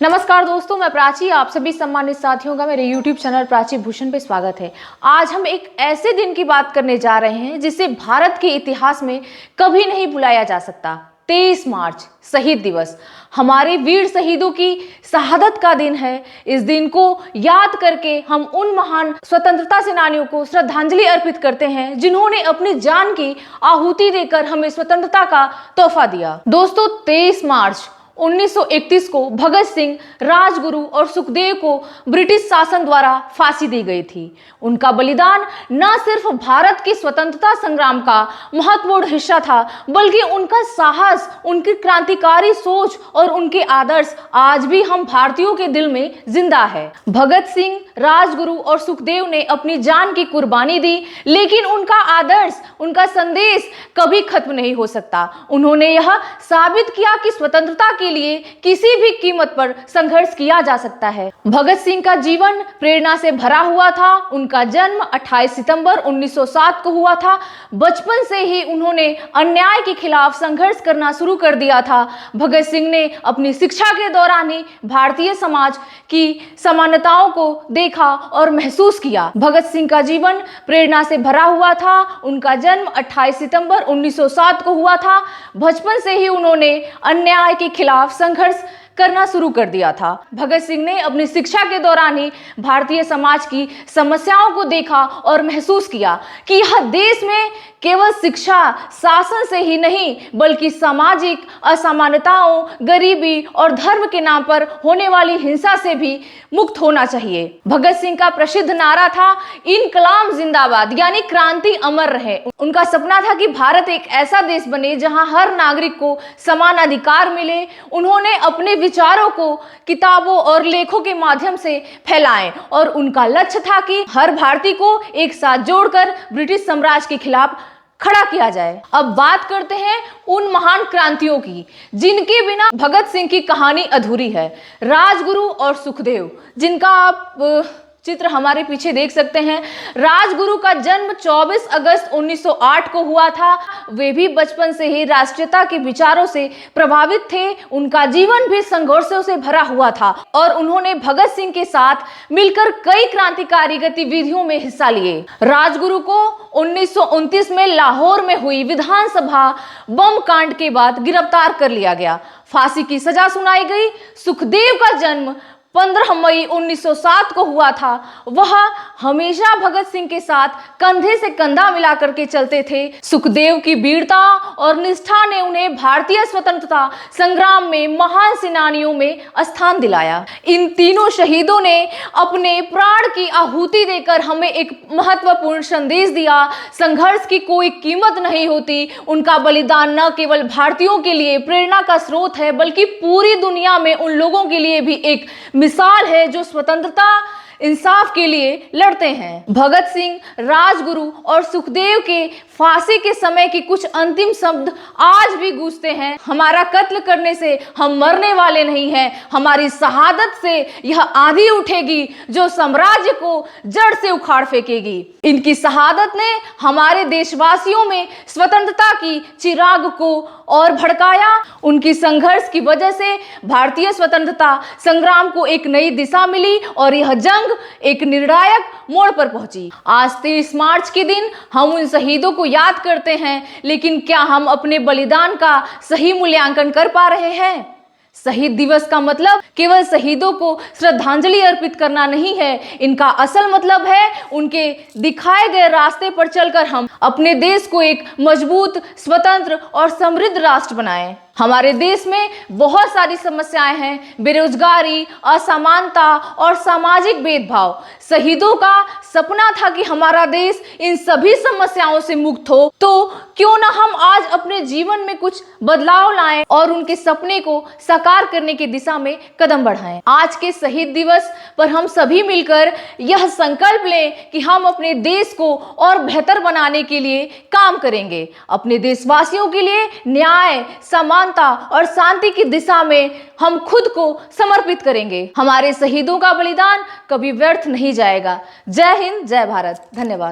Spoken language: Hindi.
नमस्कार दोस्तों, मैं प्राची। आप सभी सम्मानित साथियों का मेरे YouTube चैनल प्राची भूषण पे स्वागत है। आज हम एक ऐसे दिन की बात करने जा रहे हैं जिसे भारत के इतिहास में कभी नहीं भुलाया जा सकता। 23 मार्च शहीद दिवस, हमारे वीर शहीदों की शहादत का दिन है। इस दिन को याद करके हम उन महान स्वतंत्रता सेनानियों को श्रद्धांजलि अर्पित करते हैं जिन्होंने अपनी जान की आहुति देकर हमें स्वतंत्रता का तोहफा दिया। दोस्तों, 23 मार्च 1931 को भगत सिंह, राजगुरु और सुखदेव को ब्रिटिश शासन द्वारा फांसी दी गई थी। उनका बलिदान न सिर्फ भारत की स्वतंत्रता संग्राम का महत्वपूर्ण हिस्सा था, बल्कि उनका साहस, उनकी क्रांतिकारी सोच और उनके आदर्श आज भी हम भारतीयों के दिल में जिंदा है। भगत सिंह, राजगुरु और सुखदेव ने अपनी जान की कुर्बानी दी, लेकिन उनका आदर्श, उनका संदेश कभी खत्म नहीं हो सकता। उन्होंने यह साबित किया कि स्वतंत्रता के लिए किसी भी कीमत पर संघर्ष किया जा सकता है। भगत सिंह का जीवन प्रेरणा से भरा हुआ था। उनका जन्म 28 सितंबर 1907 को हुआ था। बचपन से ही उन्होंने अन्याय के खिलाफ संघर्ष करना शुरू कर दिया था। भगत सिंह ने अपनी शिक्षा के दौरान ही भारतीय समाज की समानताओं को देखा और महसूस किया। भगत सिंह का जीवन प्रेरणा से भरा हुआ था। उनका जन्म 28 सितंबर 1907 को हुआ था। बचपन से ही उन्होंने अन्याय के खिलाफ संघर्ष करना शुरू कर दिया था। भगत सिंह ने अपनी शिक्षा के दौरान ही भारतीय समाज की समस्याओं को देखा और महसूस किया कि यह देश में केवल शिक्षा, शासन से ही नहीं, बल्कि सामाजिक असमानताओं, गरीबी और धर्म के नाम पर होने वाली हिंसा से भी मुक्त होना चाहिए। भगत सिंह का प्रसिद्ध नारा था, इनकलाब जिंदाबाद, यानी क्रांति अमर रहे। उनका सपना था कि भारत एक ऐसा देश बने जहां हर नागरिक को समान अधिकार मिले। उन्होंने अपने विचारों को किताबों और लेखों के माध्यम से फैलाएं और उनका लक्ष्य था कि हर भारतीय को एक साथ जोड़कर ब्रिटिश साम्राज्य के खिलाफ खड़ा किया जाए। अब बात करते हैं उन महान क्रांतियों की जिनके बिना भगत सिंह की कहानी अधूरी है। राजगुरु और सुखदेव, जिनका आप चित्र हमारे पीछे देख सकते हैं। राजगुरु का जन्म 24 अगस्त 1908 को हुआ था। वे भी बचपन से ही राष्ट्रीयता के विचारों से प्रभावित थे। उनका जीवन भी संघर्षों से भरा हुआ था और उन्होंने भगत सिंह के साथ मिलकर कई क्रांतिकारी गतिविधियों में हिस्सा लिए। राजगुरु को 1929 में लाहौर में हुई विधानसभा बम कांड के बाद गिरफ्तार कर लिया गया, फांसी की सजा सुनाई गई। सुखदेव का जन्म 15 मई 1907 को हुआ था। वह हमेशा भगत सिंह के साथ कंधे से कंधा मिलाकर के चलते थे। सुखदेव की वीरता और निष्ठा ने उन्हें भारतीय स्वतंत्रता संग्राम में महान सेनानियों में स्थान दिलाया। इन तीनों शहीदों ने अपने प्राण की आहुति देकर हमें एक महत्वपूर्ण संदेश दिया। संघर्ष की कोई कीमत नहीं होती। उनका बलिदान न केवल भारतीयों के लिए प्रेरणा का स्रोत है, बल्कि पूरी दुनिया में उन लोगों के लिए भी एक मिसाल है जो स्वतंत्रता, इंसाफ के लिए लड़ते हैं। भगत सिंह, राजगुरु और सुखदेव के फांसी के समय के कुछ अंतिम शब्द आज भी गूंजते हैं। हमारा कत्ल करने से हम मरने वाले नहीं हैं। हमारी शहादत से यह आंधी उठेगी जो साम्राज्य को जड़ से उखाड़ फेंकेगी। इनकी शहादत ने हमारे देशवासियों में स्वतंत्रता की चिराग को और भड़काया। उनकी संघर्ष की वजह से भारतीय स्वतंत्रता संग्राम को एक नई दिशा मिली और यह जंग एक निर्णायक मोड़ पर पहुंची। आज 23 मार्च के दिन हम उन शहीदों को याद करते हैं, लेकिन क्या हम अपने बलिदान का सही मूल्यांकन कर पा रहे हैं? शहीद दिवस का मतलब केवल शहीदों को श्रद्धांजलि अर्पित करना नहीं है। इनका असल मतलब है उनके दिखाए गए रास्ते पर चलकर हम अपने देश को एक मजबूत, स्वतंत्र और समृद्ध राष्ट्र बनाएं। हमारे देश में बहुत सारी समस्याएं हैं, बेरोजगारी, असमानता और सामाजिक भेदभाव। शहीदों का सपना था कि हमारा देश इन सभी समस्याओं से मुक्त हो। तो क्यों ना हम आज अपने जीवन में कुछ बदलाव लाएं और उनके सपने को साकार करने की दिशा में कदम बढ़ाएं। आज के शहीद दिवस पर हम सभी मिलकर यह संकल्प लें कि हम अपने देश को और बेहतर बनाने के लिए काम करेंगे। अपने देशवासियों के लिए न्याय, समान और शांति की दिशा में हम खुद को समर्पित करेंगे। हमारे शहीदों का बलिदान कभी व्यर्थ नहीं जाएगा। जय हिंद, जय भारत। धन्यवाद।